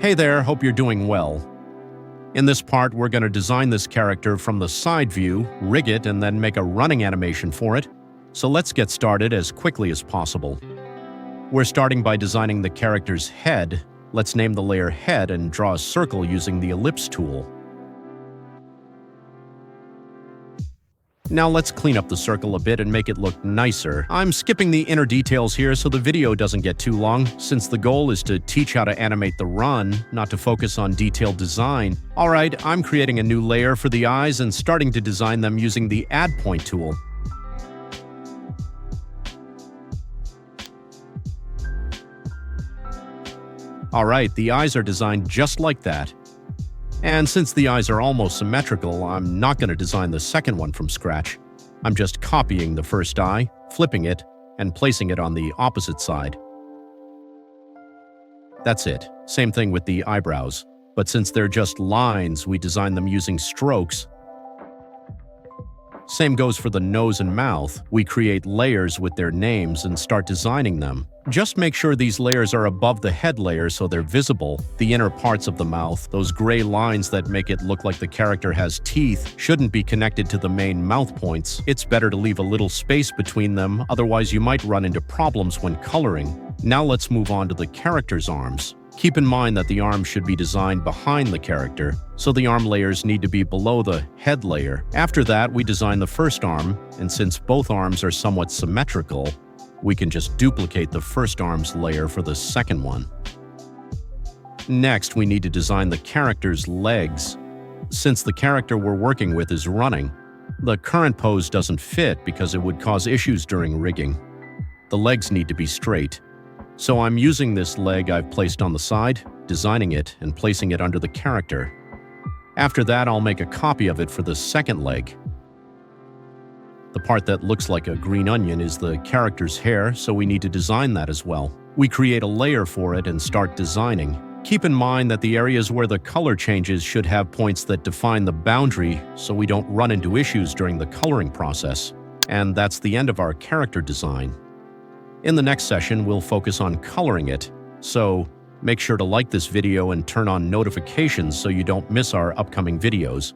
Hey there, hope you're doing well. In this part, we're going to design this character from the side view, rig it, and then make a running animation for it. So let's get started as quickly as possible. We're starting by designing the character's head. Let's name the layer Head and draw a circle using the Ellipse tool. Now let's clean up the circle a bit and make it look nicer. I'm skipping the inner details here so the video doesn't get too long, since the goal is to teach how to animate the run, not to focus on detailed design. Alright, I'm creating a new layer for the eyes and starting to design them using the Add Point tool. Alright, the eyes are designed just like that. And since the eyes are almost symmetrical, I'm not going to design the second one from scratch. I'm just copying the first eye, flipping it, and placing it on the opposite side. That's it. Same thing with the eyebrows. But since they're just lines, we design them using strokes. Same goes for the nose and mouth. We create layers with their names and start designing them. Just make sure these layers are above the head layer so they're visible. The inner parts of the mouth, those gray lines that make it look like the character has teeth, shouldn't be connected to the main mouth points. It's better to leave a little space between them, otherwise you might run into problems when coloring. Now let's move on to the character's arms. Keep in mind that the arms should be designed behind the character, so the arm layers need to be below the head layer. After that, we design the first arm, and since both arms are somewhat symmetrical, we can just duplicate the first arm's layer for the second one. Next, we need to design the character's legs. Since the character we're working with is running, the current pose doesn't fit because it would cause issues during rigging. The legs need to be straight. So I'm using this leg I've placed on the side, designing it, and placing it under the character. After that, I'll make a copy of it for the second leg. The part that looks like a green onion is the character's hair, so we need to design that as well. We create a layer for it and start designing. Keep in mind that the areas where the color changes should have points that define the boundary so we don't run into issues during the coloring process. And that's the end of our character design. In the next session, we'll focus on coloring it, so make sure to like this video and turn on notifications so you don't miss our upcoming videos.